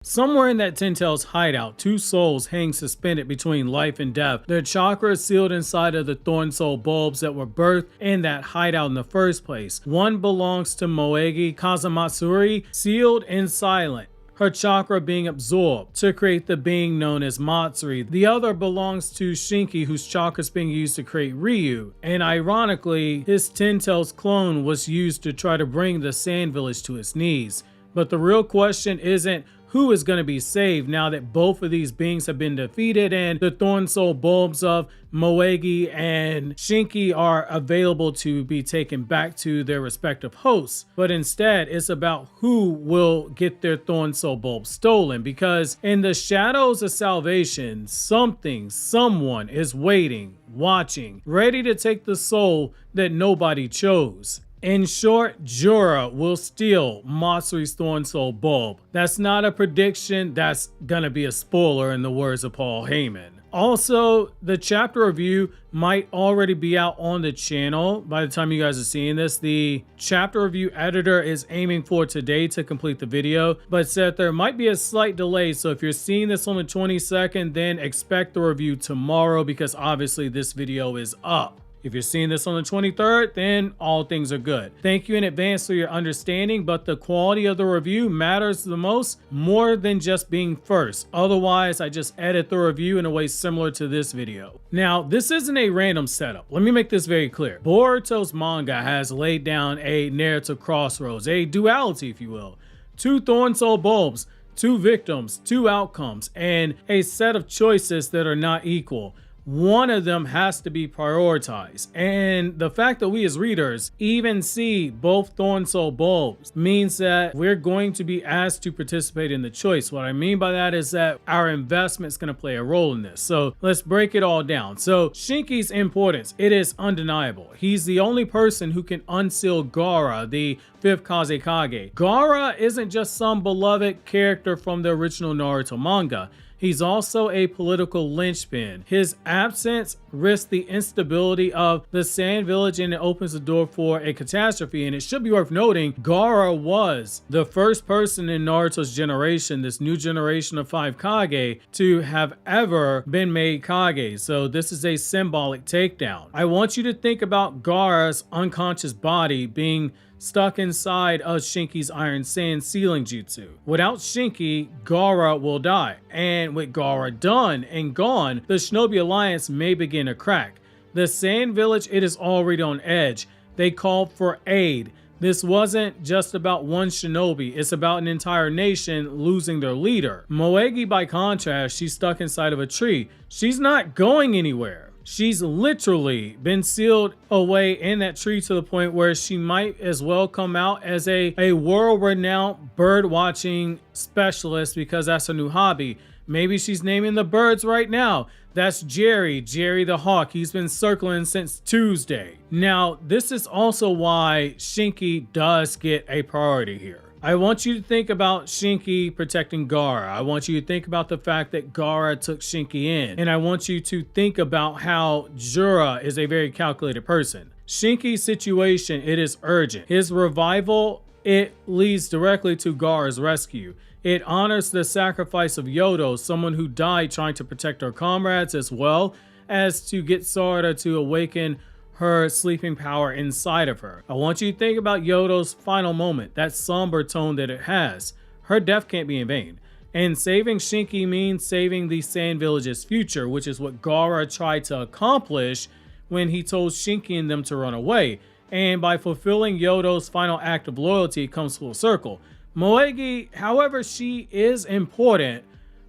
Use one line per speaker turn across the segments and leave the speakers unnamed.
Somewhere in that Ten-Tails hideout, two souls hang suspended between life and death. Their chakra is sealed inside of the Thorn soul bulbs that were birthed in that hideout in the first place. One belongs to Moegi Kazamatsuri, sealed and silent, her chakra being absorbed to create the being known as Matsuri. The other belongs to Shinki, whose chakra is being used to create Ryu. And ironically, his Ten-Tails clone was used to try to bring the Sand Village to its knees. But the real question isn't who is going to be saved now that both of these beings have been defeated and the Thorn Soul bulbs of Moegi and Shinki are available to be taken back to their respective hosts. But instead, it's about who will get their Thorn Soul bulb stolen, because in the shadows of salvation, someone is waiting, watching, ready to take the soul that nobody chose. In short, Jura will steal Matsuri's Thorn Soul bulb. That's not a prediction, that's gonna be a spoiler in the words of Paul Heyman. Also, the chapter review might already be out on the channel by the time you guys are seeing this. The chapter review editor is aiming for today to complete the video, but said there might be a slight delay. So if you're seeing this on the 22nd, then expect the review tomorrow, because obviously this video is up. If you're seeing this on the 23rd, then all things are good. Thank you in advance for your understanding, but the quality of the review matters the most, more than just being first. Otherwise, I just edit the review in a way similar to this video. Now, this isn't a random setup. Let me make this very clear. Boruto's manga has laid down a narrative crossroads, a duality, if you will. Two Thorn Soul bulbs, two victims, two outcomes, and a set of choices that are not equal. One of them has to be prioritized, and the fact that we as readers even see both Thorn Soul bulbs means that we're going to be asked to participate in the choice. What I mean by that is that our investment is going to play a role in this. So let's break it all down. So Shinki's importance, it is undeniable. He's the only person who can unseal Gaara, the 5th Kazekage. Gaara isn't just some beloved character from the original Naruto manga. He's also a political linchpin. His absence risks the instability of the Sand Village, and it opens the door for a catastrophe. And it should be worth noting, Gaara was the first person in Naruto's generation, this new generation of 5 Kage, to have ever been made Kage. So this is a symbolic takedown. I want you to think about Gaara's unconscious body being stuck inside of Shinki's Iron Sand sealing jutsu. Without Shinki, Gaara will die. And with Gaara done and gone, the Shinobi Alliance may begin to crack. The Sand Village, it is already on edge. They called for aid. This wasn't just about one shinobi, it's about an entire nation losing their leader. Moegi, by contrast, she's stuck inside of a tree. She's not going anywhere. She's literally been sealed away in that tree to the point where she might as well come out as a world-renowned bird watching specialist, because that's her new hobby. Maybe she's naming the birds right now. That's Jerry the hawk. He's been circling since Tuesday. Now, this is also why Shinki does get a priority here. I want you to think about Shinki protecting Gaara. I want you to think about the fact that Gaara took Shinki in. And I want you to think about how Jura is a very calculated person. Shinki's situation, it is urgent. His revival, it leads directly to Gaara's rescue. It honors the sacrifice of Yodo, someone who died trying to protect her comrades, as well as to get Sarada to awaken her sleeping power inside of her. I want you to think about Yodo's final moment, that somber tone that it has. Her death can't be in vain. And saving Shinki means saving the Sand Village's future, which is what Gaara tried to accomplish when he told Shinki and them to run away. And by fulfilling Yodo's final act of loyalty, it comes full circle. Moegi, however, she is important,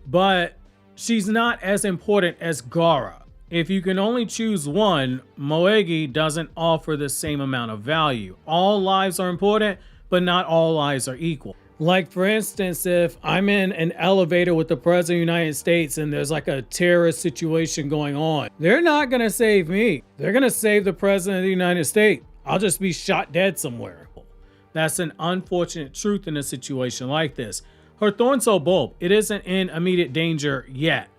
but she's not as important as Gaara. If you can only choose one, Moegi doesn't offer the same amount of value. All lives are important, but not all lives are equal. Like, for instance, if I'm in an elevator with the President of the United States and there's like a terrorist situation going on, they're not gonna save me. They're gonna save the President of the United States. I'll just be shot dead somewhere. That's an unfortunate truth in a situation like this. Her Thorn Soul bulb, it isn't in immediate danger yet.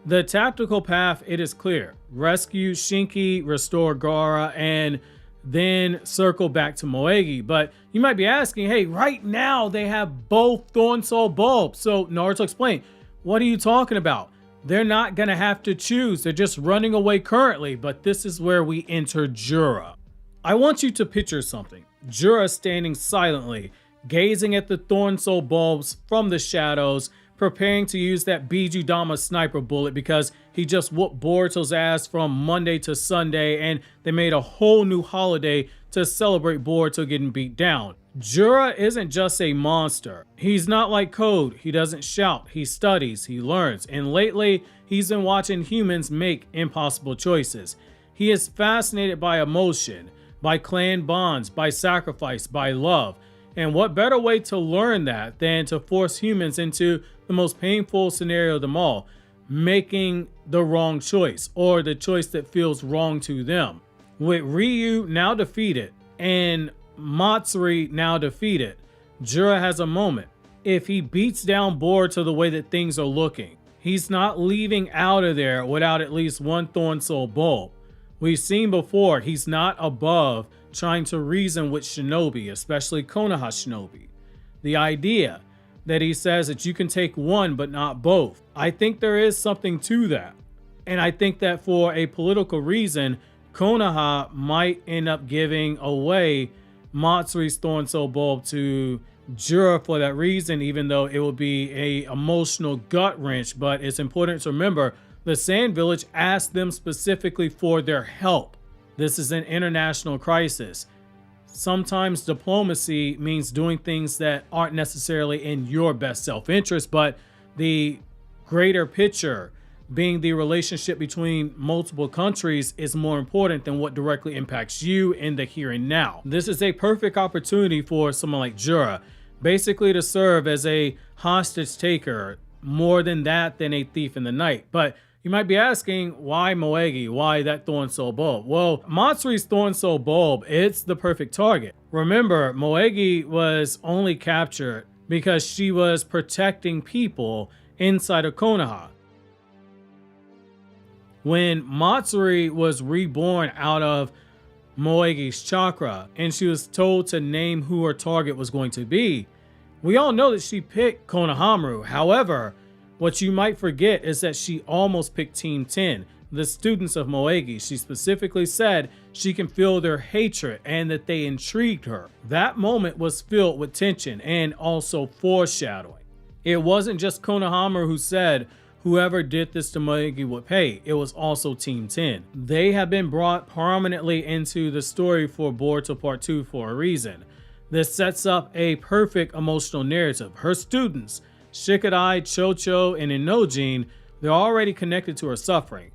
The tactical path, it is clear. Rescue Shinki, restore Gaara, and then circle back to Moegi. But you might be asking, hey, right now they have both Thorn Soul bulbs. So Naruto explained, what are you talking about? They're not going to have to choose. They're just running away currently. But this is where we enter Jura. I want you to picture something. Jura standing silently, gazing at the Thorn Soul bulbs from the shadows, preparing to use that Bijuudama sniper bullet because he just whooped Boruto's ass from Monday to Sunday, and they made a whole new holiday to celebrate Boruto getting beat down. Jura isn't just a monster. He's not like Code. He doesn't shout. He studies. He learns. And lately, he's been watching humans make impossible choices. He is fascinated by emotion, by clan bonds, by sacrifice, by love. And what better way to learn that than to force humans into the most painful scenario of them all, making the wrong choice, or the choice that feels wrong to them. With Ryu now defeated and Matsuri now defeated, Jura has a moment. If he beats down Boruto the way that things are looking, he's not leaving out of there without at least one Thorn Soul bulb. We've seen before, he's not above trying to reason with shinobi, especially konoha shinobi. The idea that he says that you can take one but not both, I think there is something to that. And I think that for a political reason, Konoha might end up giving away Matsuri's Thorn Soul bulb to Jura for that reason, even though it would be a emotional gut wrench. But it's important to remember, the Sand Village asked them specifically for their help. This is an international crisis. Sometimes diplomacy means doing things that aren't necessarily in your best self-interest, but the greater picture, being the relationship between multiple countries, is more important than what directly impacts you in the here and now. This is a perfect opportunity for someone like Jura, basically to serve as a hostage taker, more than that than a thief in the night. But you might be asking, why Moegi? Why that Thorn Soul bulb? Well, Matsuri's Thorn Soul bulb, it's the perfect target. Remember, Moegi was only captured because she was protecting people inside of Konoha. When Matsuri was reborn out of Moegi's chakra and she was told to name who her target was going to be, we all know that she picked Konohamaru. However, what you might forget is that she almost picked Team 10, the students of Moegi. She specifically said she can feel their hatred and that they intrigued her. That moment was filled with tension and also foreshadowing. It wasn't just Konohamaru who said whoever did this to Moegi would pay. It was also Team 10. They have been brought prominently into the story for Boruto Part 2 for a reason. This sets up a perfect emotional narrative. Her students, Shikadai, Chocho, and Inojin, they're already connected to her suffering.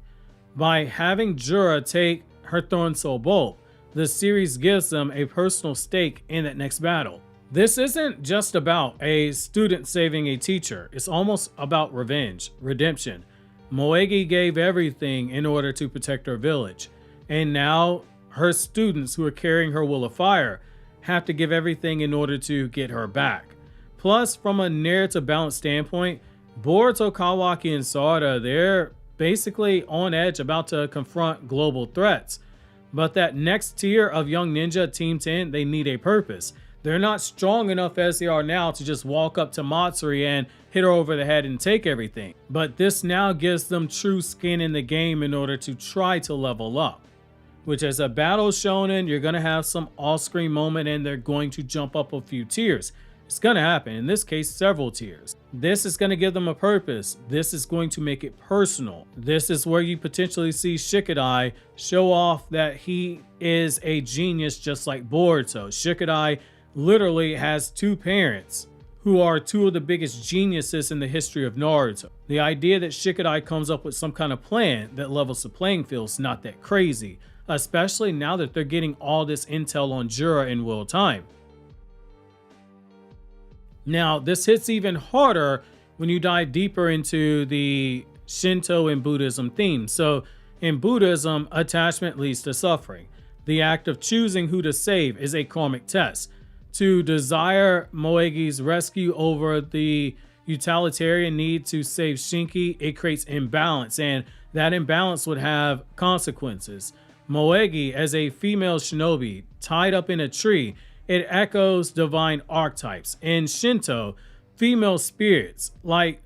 By having Jura take her Thorn Soul bulb, the series gives them a personal stake in that next battle. This isn't just about a student saving a teacher. It's almost about revenge, redemption. Moegi gave everything in order to protect her village. And now her students who are carrying her will of fire have to give everything in order to get her back. Plus, from a narrative balance standpoint, Boruto, Kawaki, and Sarada, they're basically on edge, about to confront global threats. But that next tier of young ninja, Team 10, they need a purpose. They're not strong enough as they are now to just walk up to Matsuri and hit her over the head and take everything. But this now gives them true skin in the game in order to try to level up. Which, as a battle shonen, you're going to have some off-screen moment and they're going to jump up a few tiers. It's going to happen, in this case, several tiers. This is going to give them a purpose. This is going to make it personal. This is where you potentially see Shikadai show off that he is a genius just like Boruto. Shikadai literally has two parents who are two of the biggest geniuses in the history of Naruto. The idea that Shikadai comes up with some kind of plan that levels the playing field is not that crazy, especially now that they're getting all this intel on Jura in real time. Now, this hits even harder when you dive deeper into the Shinto and Buddhism themes. So, in Buddhism, attachment leads to suffering. The act of choosing who to save is a karmic test. To desire Moegi's rescue over the utilitarian need to save Shinki, it creates imbalance, and that imbalance would have consequences. Moegi as a female shinobi tied up in a tree. It echoes divine archetypes. In Shinto, female spirits like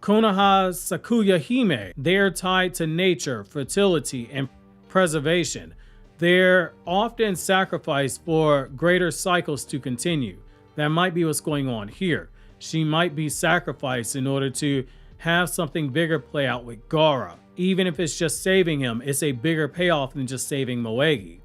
Konoha Sakuya Hime, they are tied to nature, fertility, and preservation. They're often sacrificed for greater cycles to continue. That might be what's going on here. She might be sacrificed in order to have something bigger play out with Gaara. Even if it's just saving him, it's a bigger payoff than just saving Moegi.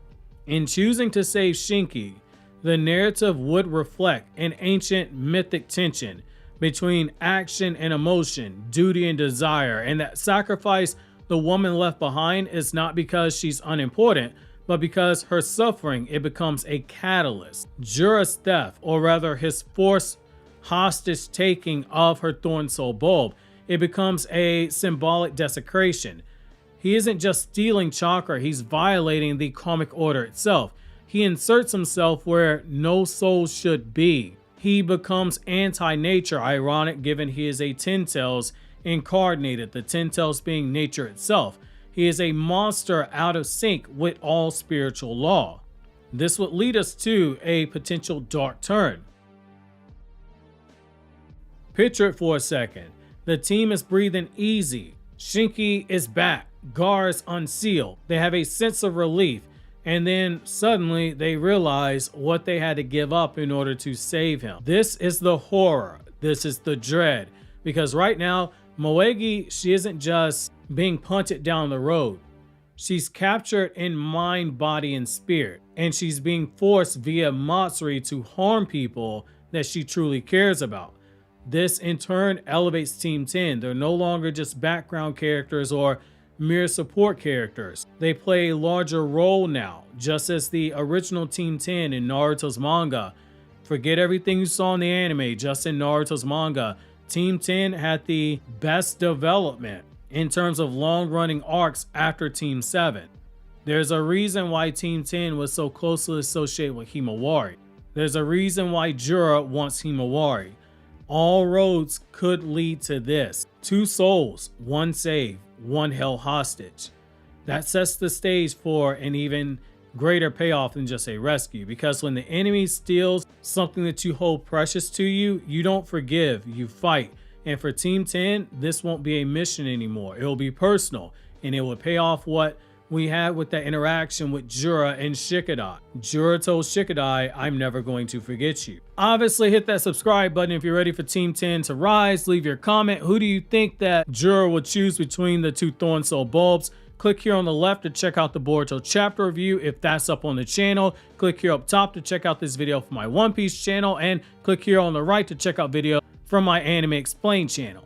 In choosing to save Shinki, the narrative would reflect an ancient mythic tension between action and emotion, duty and desire, and that sacrifice the woman left behind is not because she's unimportant, but because her suffering, it becomes a catalyst. Jura's theft, or rather his forced hostage taking of her Thorn Soul Bulb, it becomes a symbolic desecration. He isn't just stealing chakra, he's violating the karmic order itself. He inserts himself where no soul should be. He becomes anti-nature, ironic given he is a Ten Tails incarnated, the Ten Tails being nature itself. He is a monster out of sync with all spiritual law. This would lead us to a potential dark turn. Picture it for a second. The team is breathing easy. Shinki is back. Gaara is unsealed. They have a sense of relief. And then suddenly they realize what they had to give up in order to save him. This is the horror. This is the dread. Because right now, Moegi, she isn't just being punted down the road. She's captured in mind, body, and spirit. And she's being forced via Matsuri to harm people that she truly cares about. This in turn elevates Team 10. They're no longer just background characters or mere support characters. They play a larger role now, just as the original Team 10 in Naruto's manga. Forget everything you saw in the anime, just in Naruto's manga. Team 10 had the best development in terms of long-running arcs after Team 7. There's a reason why Team 10 was so closely associated with Himawari. There's a reason why Jura wants Himawari. All roads could lead to this. 2 souls, 1 saved, 1 held hostage. That sets the stage for an even greater payoff than just a rescue, because when the enemy steals something that you hold precious to you, you don't forgive, you fight. And for Team 10, this won't be a mission anymore. It will be personal, and it will pay off what we had with that interaction with Jura and Shikadai. Jura told Shikadai, I'm never going to forget you. Obviously, hit that subscribe button if you're ready for Team 10 to rise. Leave your comment. Who do you think that Jura would choose between the 2 Thorn Soul Bulbs? Click here on the left to check out the Boruto chapter review if that's up on the channel. Click here up top to check out this video for my One Piece channel, and click here on the right to check out video from my Anime Explained channel.